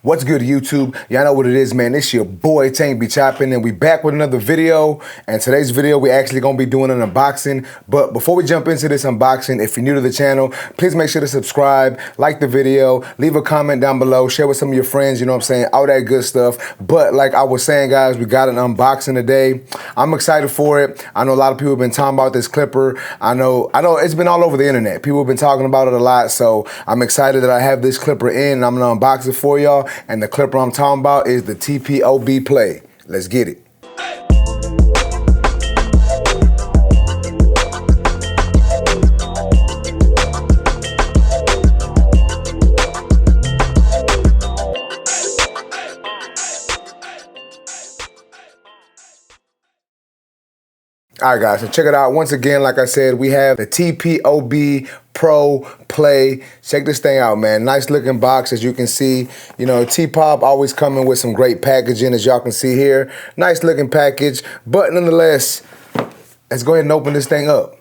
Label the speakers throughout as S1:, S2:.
S1: What's good, YouTube? Y'all know what it is, man. It's your boy Tank be chopping, and we back with another video. And today's video, we actually gonna be doing an unboxing. But before we jump into this unboxing, if you're new to the channel, please make sure to subscribe, like the video, leave a comment down below, share with some of your friends. You know what I'm saying? All that good stuff. But like I was saying, guys, we got an unboxing today. I'm excited for it. I know a lot of people have been talking about this clipper. I know it's been all over the internet. People have been talking about it a lot. So I'm excited that I have this clipper in, and I'm gonna unbox it for y'all. And the clipper I'm talking about is the Tpob Play. Let's get it. All right, guys, so check it out. Once again, like I said, we have the Tpob Pro Play. Check this thing out, man. Nice looking box, as you can see. You know, Tpob always coming with some great packaging, as y'all can see here. Nice looking package, but nonetheless, let's go ahead and open this thing up.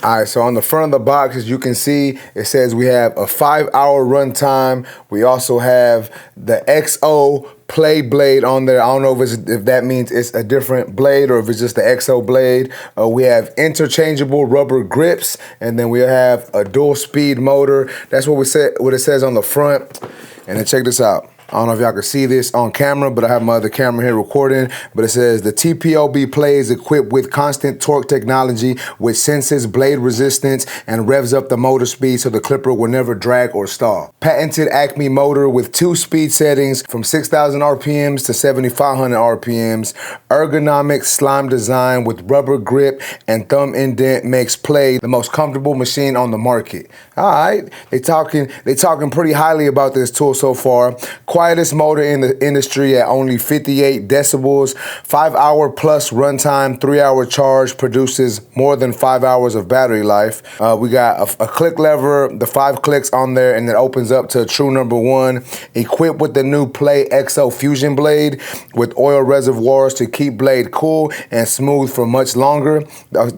S1: All right, so on the front of the box, as you can see, it says we have a 5-hour runtime. We also have the XO Play blade on there. I don't know if that means it's a different blade or if it's just the XO blade. We have interchangeable rubber grips, and then we have a dual speed motor. That's what it says on the front. And then check this out. I don't know if y'all can see this on camera, but I have my other camera here recording. But it says the Tpob Play is equipped with constant torque technology, which senses blade resistance and revs up the motor speed so the clipper will never drag or stall. Patented Acme motor with 2 speed settings from 6,000 RPMs to 7,500 RPMs. Ergonomic slime design with rubber grip and thumb indent makes Play the most comfortable machine on the market. All right, they talking pretty highly about this tool so far. Quietest motor in the industry at only 58 decibels, 5-hour plus runtime, 3-hour charge, produces more than 5 hours of battery life. We got a click lever, the 5 clicks on there, and it opens up to a true #1. Equipped with the new Play XO Fusion blade with oil reservoirs to keep blade cool and smooth for much longer.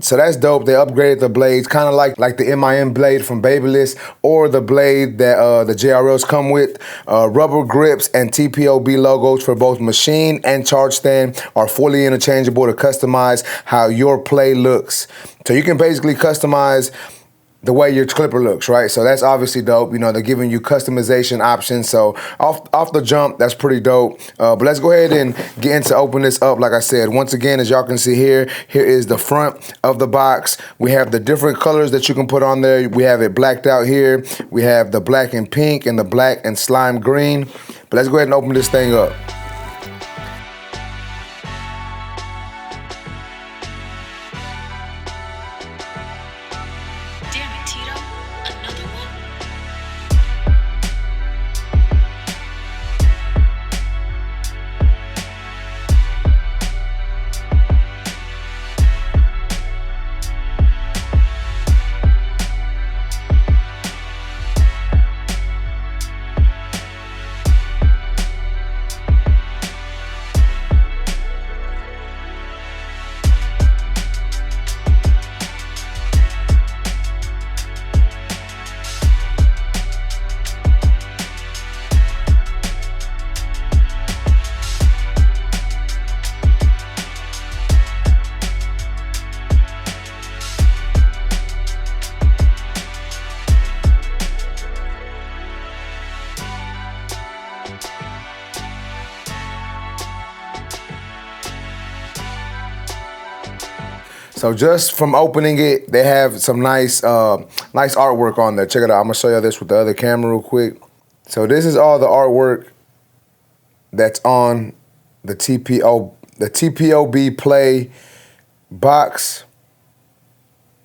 S1: So that's dope. They upgraded the blades, kind of like the MIM blade from Babyliss or the blade that the JRLs come with. Rubber grips and Tpob logos for both machine and charge stand are fully interchangeable to customize how your Play looks. So you can basically customize the way your clipper looks, right? So that's obviously dope. You know, they're giving you customization options. So off the jump, that's pretty dope. But let's go ahead and get into open this up. Like I said, once again, as y'all can see here is the front of the box. We have the different colors that you can put on there. We have it blacked out here. We have the black and pink and the black and slime green. But let's go ahead and open this thing up. So just from opening it, they have some nice artwork on there. Check it out. I'm gonna show you this with the other camera real quick. So this is all the artwork that's on the Tpob Play box.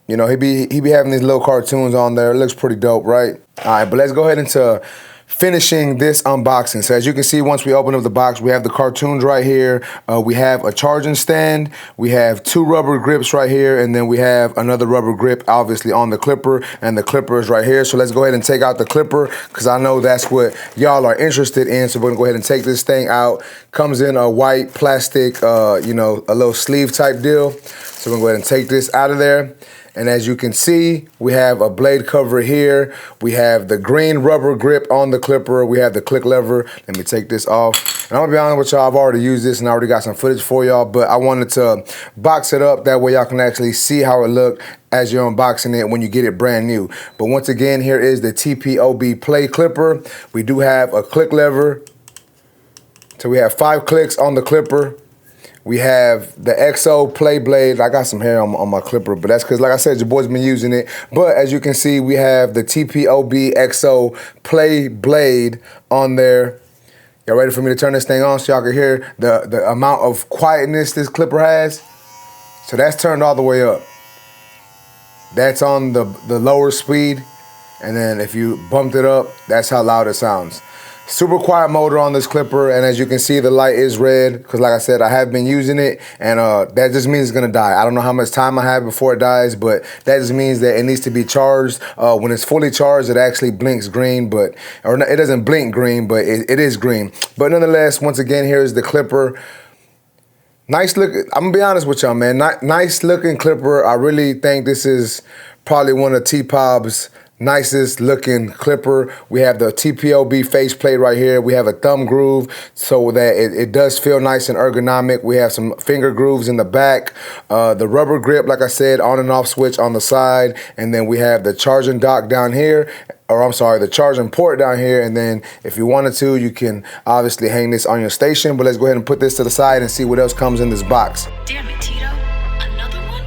S1: You know, he be having these little cartoons on there. It looks pretty dope, right? All right, but let's go ahead into finishing this unboxing. So as you can see, once we open up the box, we have the cartoons right here. We have a charging stand. We have 2 rubber grips right here, and then we have another rubber grip, obviously, on the clipper, and the clipper is right here. So let's go ahead and take out the clipper, because I know that's what y'all are interested in. So we're gonna go ahead and take this thing out. Comes in a white plastic, you know, a little sleeve type deal. So we're gonna go ahead and take this out of there. And as you can see, we have a blade cover here. We have the green rubber grip on the clipper. We have the click lever. Let me take this off. And I'm gonna be honest with y'all, I've already used this and I already got some footage for y'all, but I wanted to box it up. That way y'all can actually see how it looked as you're unboxing it when you get it brand new. But once again, here is the Tpob Play clipper. We do have a click lever. So we have 5 clicks on the clipper. We have the XO Play blade. I got some hair on my clipper, but that's because, like I said, your boy's been using it. But as you can see, we have the Tpob XO Play blade on there. Y'all ready for me to turn this thing on so y'all can hear the amount of quietness this clipper has? So that's turned all the way up. That's on the lower speed. And then if you bumped it up, that's how loud it sounds. Super quiet motor on this clipper, and as you can see, the light is red because, like I said, I have been using it, and that just means it's gonna die. I don't know how much time I have before it dies, but that just means that it needs to be charged. When it's fully charged, it actually blinks green, or it doesn't blink green, but it is green. But nonetheless, once again, here's the clipper. Nice look. I'm gonna be honest with y'all, man. Nice looking clipper. I really think this is probably one of Tpob's nicest looking clipper. We have the Tpob faceplate right here. We have a thumb groove so that it does feel nice and ergonomic. We have some finger grooves in the back. The rubber grip, like I said, on and off switch on the side. And then we have the charging dock down here. Or I'm sorry, the charging port down here. And then if you wanted to, you can obviously hang this on your station. But let's go ahead and put this to the side and see what else comes in this box.
S2: Damn it, Tito. Another one?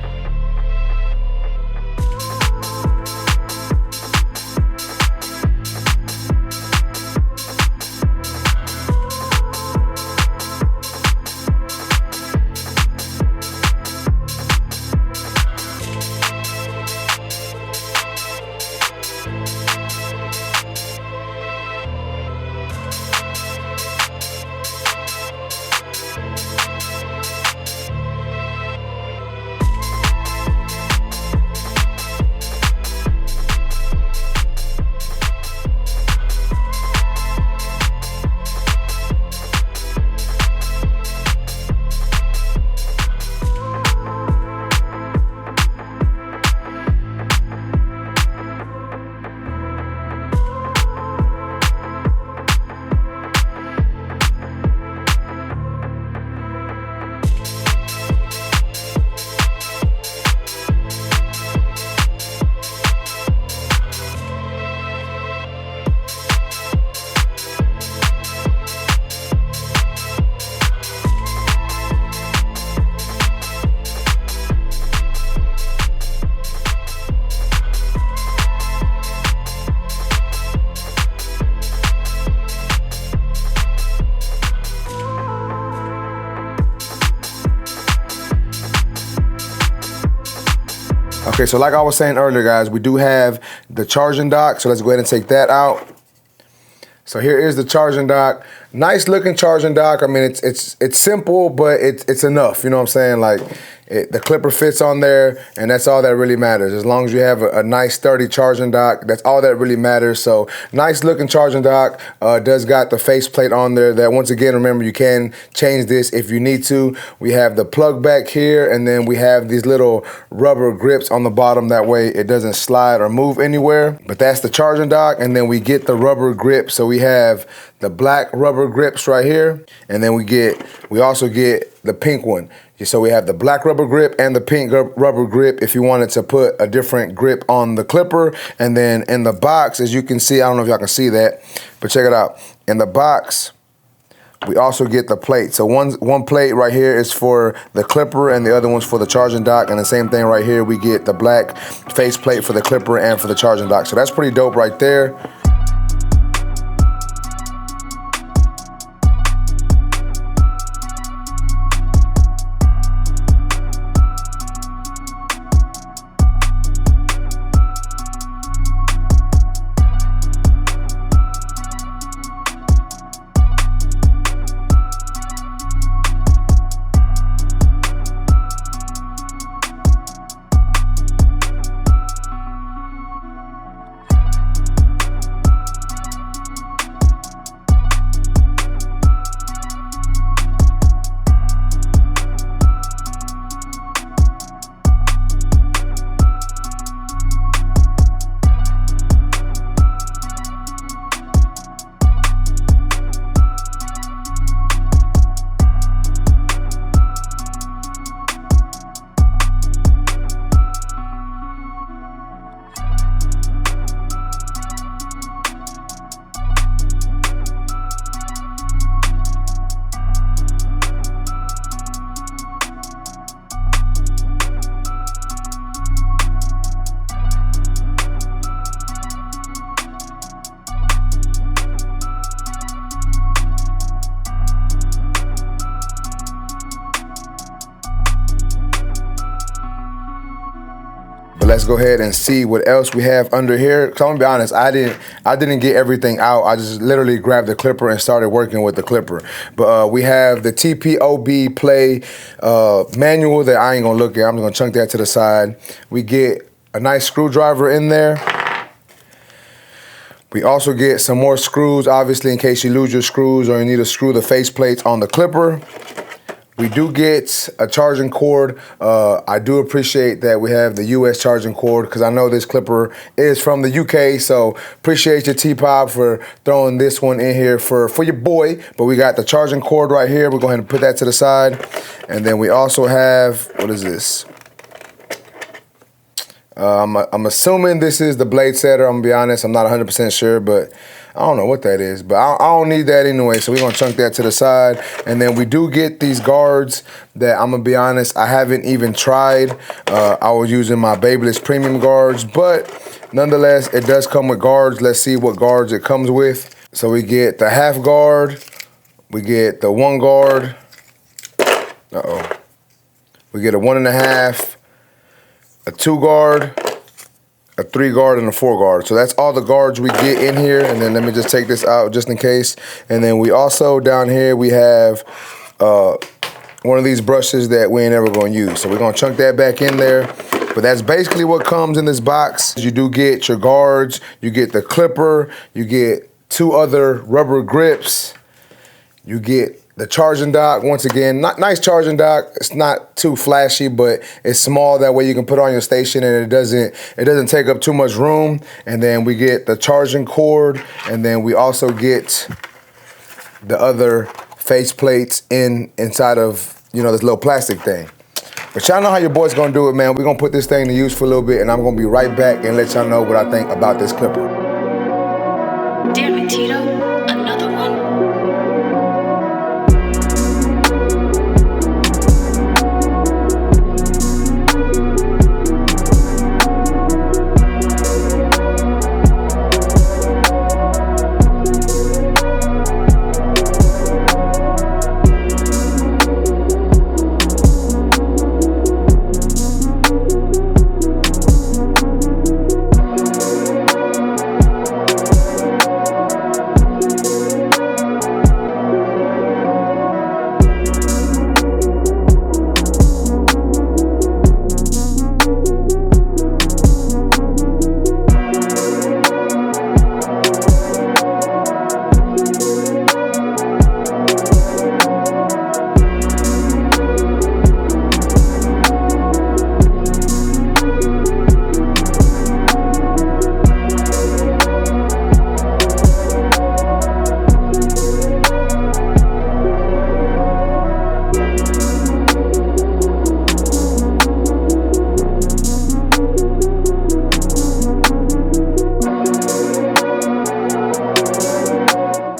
S1: Okay, so like I was saying earlier, guys, we do have the charging dock. So let's go ahead and take that out. So here is the charging dock. Nice looking charging dock. I mean, it's simple, but it's enough. You know what I'm saying? Like, the clipper fits on there, and that's all that really matters. As long as you have a nice sturdy charging dock, that's all that really matters. So nice looking charging dock. Does got the faceplate on there that, once again, remember, you can change this if you need to. We have the plug back here, and then we have these little rubber grips on the bottom. That way it doesn't slide or move anywhere. But that's the charging dock, and then we get the rubber grip. So we have the black rubber grips right here, and then we also get the pink one. So we have the black rubber grip and the pink rubber grip if you wanted to put a different grip on the clipper. And then in the box, as you can see, I don't know if y'all can see that, but check it out. In the box, we also get the plate. So one plate right here is for the clipper and the other one's for the charging dock. And the same thing right here, we get the black face plate for the clipper and for the charging dock. So that's pretty dope right there. let's go ahead and see what else we have under here. So I'm gonna be honest, I didn't get everything out. I just literally grabbed the clipper and started working with the clipper. But we have the Tpob play manual that I ain't gonna look at. I'm just gonna chunk that to the side. We get a nice screwdriver in there. We also get some more screws, obviously, in case you lose your screws or you need to screw the face plates on the clipper. We do get a charging cord. I do appreciate that we have the US charging cord because I know this clipper is from the UK, so appreciate your Tpob for throwing this one in here for your boy. But we got the charging cord right here. We'll go ahead and put that to the side. And then we also have, what is this? I'm assuming this is the blade setter. I'm gonna be honest, I'm not 100% sure, but I don't know what that is, but I don't need that anyway, so we're gonna chunk that to the side. And then we do get these guards that I'm gonna be honest, I haven't even tried. I was using my Babyliss premium guards, but nonetheless, it does come with guards. Let's see what guards it comes with. So we get the half guard, we get the 1 guard, we get a 1.5, a 2 guard, a 3 guard, and a 4 guard. So that's all the guards we get in here. And then let me just take this out just in case. And then we also, down here, we have one of these brushes that we ain't ever gonna use. So we're gonna chunk that back in there. But that's basically what comes in this box. You do get your guards, you get the clipper, you get 2 other rubber grips, you get the charging dock. Once again, nice charging dock. It's not too flashy, but it's small. That way you can put it on your station and it doesn't take up too much room. And then we get the charging cord, and then we also get the other face plates inside of, you know, this little plastic thing. But y'all know how your boy's gonna do it, man. We're gonna put this thing to use for a little bit, and I'm gonna be right back and let y'all know what I think about this clipper.
S2: Damn it, Tito. Another one?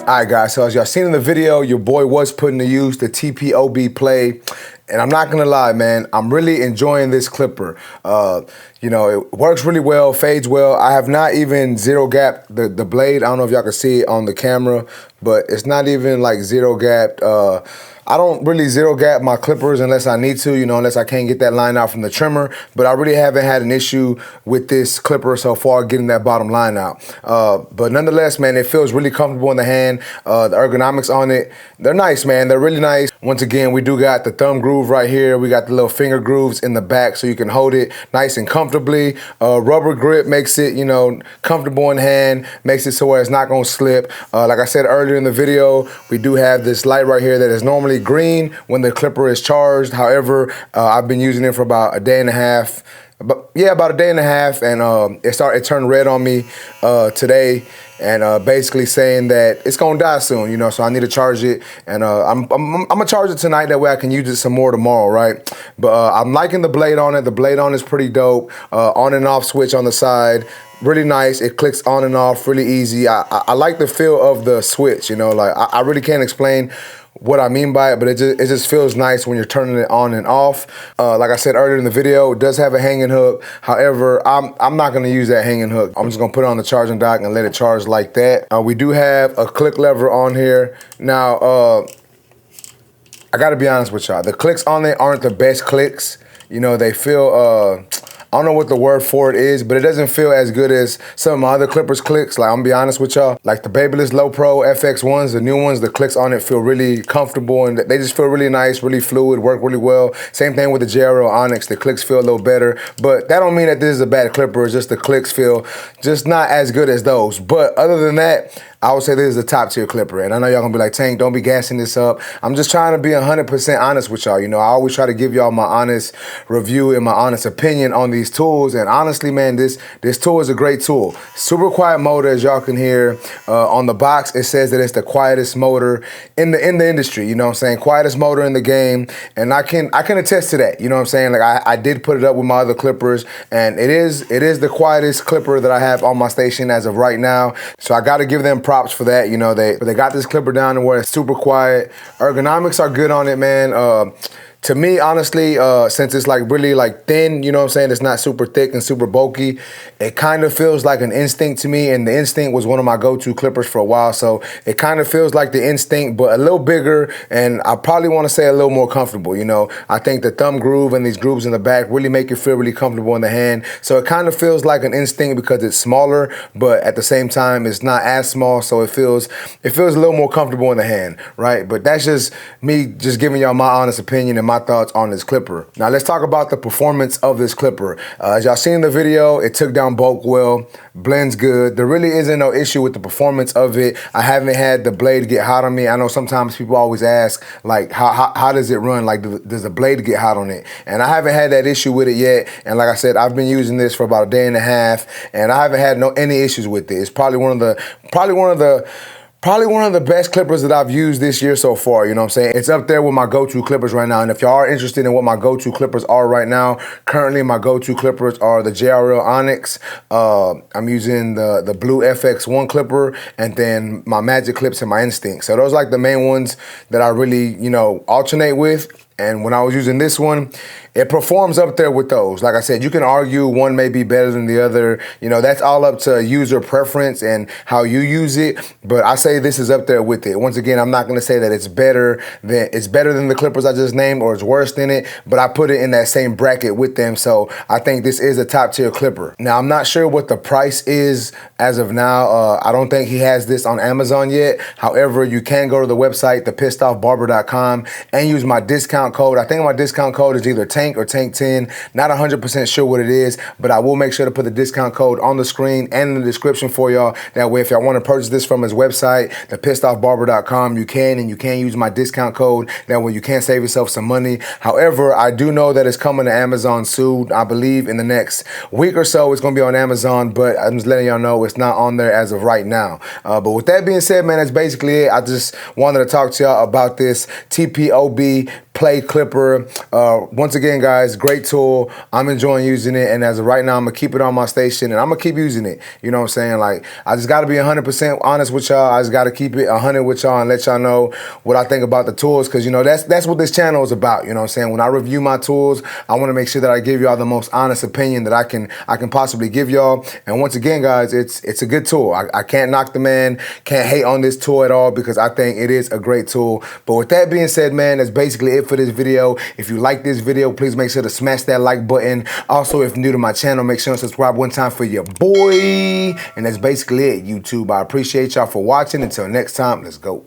S1: All right, guys, so as y'all seen in the video, your boy was putting to use the Tpob play. And I'm not gonna lie, man, I'm really enjoying this clipper. You know, it works really well, fades well. I have not even zero gapped the blade. I don't know if y'all can see it on the camera, but it's not even like zero gapped. I don't really zero gap my clippers unless I need to, you know, unless I can't get that line out from the trimmer. But I really haven't had an issue with this clipper so far getting that bottom line out. But nonetheless, man, it feels really comfortable in the hand. The ergonomics on it, they're nice, man. They're really nice. Once again, we do got the thumb groove right here. We got the little finger grooves in the back so you can hold it nice and comfortably. Rubber grip makes it, you know, comfortable in hand, makes it so where it's not gonna slip. Like I said earlier in the video, we do have this light right here that is normally green when the clipper is charged. However, I've been using it for about a day and a half. About a day and a half, and it turned red on me today, and basically saying that it's gonna die soon, you know. So I need to charge it, and I'm gonna charge it tonight. That way I can use it some more tomorrow, right? But I'm liking the blade on it. The blade on is pretty dope. On and off switch on the side, really nice. It clicks on and off really easy. I like the feel of the switch, you know. Like I really can't explain what I mean by it, but it just feels nice when you're turning it on and off. Like I said earlier in the video, it does have a hanging hook. However, I'm not gonna use that hanging hook. I'm just gonna put it on the charging dock and let it charge like that. We do have a click lever on here. Now, I gotta be honest with y'all. The clicks on it aren't the best clicks. You know, they feel, I don't know what the word for it is, but it doesn't feel as good as some of my other clippers clicks. Like, I'm gonna be honest with y'all, like the Babyliss Low Pro FX1s, the new ones, the clicks on it feel really comfortable and they just feel really nice, really fluid, work really well. Same thing with the JRL Onyx, the clicks feel a little better, but that don't mean that this is a bad clipper. It's just the clicks feel just not as good as those. But other than that, I would say this is a top tier clipper. And I know y'all gonna be like, Tank, don't be gassing this up. I'm just trying to be 100% honest with y'all. You know, I always try to give y'all my honest review and my honest opinion on these tools. And honestly, man, this tool is a great tool. Super quiet motor, as y'all can hear on the box. It says that it's the quietest motor in the industry. You know what I'm saying? Quietest motor in the game. And I can attest to that. You know what I'm saying? Like I did put it up with my other clippers, and it is the quietest clipper that I have on my station as of right now. So I got to give them props for that. You know, they got this clipper down to where it's super quiet. Ergonomics are good on it, man. To me, honestly, since it's like really like thin, you know what I'm saying? It's not super thick and super bulky. It kind of feels like an Instinct to me, and the Instinct was one of my go-to clippers for a while. So it kind of feels like the Instinct, but a little bigger, and I probably want to say a little more comfortable. You know, I think the thumb groove and these grooves in the back really make you feel really comfortable in the hand. So it kind of feels like an Instinct because it's smaller, but at the same time, it's not as small. So it feels a little more comfortable in the hand, right? But that's just me just giving y'all my honest opinion and my thoughts on this clipper. Now let's talk about the performance of this clipper. As y'all seen in the video, it took down bulk well, blends good. There really isn't no issue with the performance of it. I haven't had the blade get hot on me. I know sometimes people always ask, like, how does it run? Like, does the blade get hot on it? And I haven't had that issue with it yet. And like I said, I've been using this for about a day and a half, and I haven't had any issues with it. It's probably one of the best clippers that I've used this year so far, you know what I'm saying? It's up there with my go-to clippers right now. And if y'all are interested in what my go-to clippers are right now, currently my go-to clippers are the JRL Onyx. I'm using the blue FX1 clipper, and then my Magic Clips and my Instinct. So those are like the main ones that I really, you know, alternate with. And when I was using this one, it performs up there with those. Like I said, you can argue one may be better than the other. You know, that's all up to user preference and how you use it. But I say this is up there with it. Once again, I'm not going to say that it's better than the clippers I just named or it's worse than it, but I put it in that same bracket with them. So I think this is a top tier clipper. Now, I'm not sure what the price is as of now. I don't think he has this on Amazon yet. However, you can go to the website, thepissedoffbarber.com, and use my discount code. I think my discount code is either Tank or Tank10. Not 100% sure what it is, but I will make sure to put the discount code on the screen and in the description for y'all. That way, if y'all want to purchase this from his website, thepissedoffbarber.com, you can use my discount code. That way, you can save yourself some money. However, I do know that it's coming to Amazon soon. I believe in the next week or so, it's going to be on Amazon, but I'm just letting y'all know it's not on there as of right now. But with that being said, man, that's basically it. I just wanted to talk to y'all about this Tpob Play clipper. Once again, guys, great tool. I'm enjoying using it, and as of right now, I'm gonna keep it on my station, and I'm gonna keep using it. You know what I'm saying? Like, I just gotta be 100% honest with y'all. I just gotta keep it 100 with y'all and let y'all know what I think about the tools, because you know that's what this channel is about. You know what I'm saying? When I review my tools, I want to make sure that I give y'all the most honest opinion that I can possibly give y'all. And once again, guys, it's a good tool. I can't knock the man, can't hate on this tool at all, because I think it is a great tool. But with that being said, man, that's basically it for this video. If you like this video, please make sure to smash that like button. Also, if new to my channel, make sure to subscribe one time for your boy. And that's basically it, YouTube. I appreciate y'all for watching. Until next time, let's go.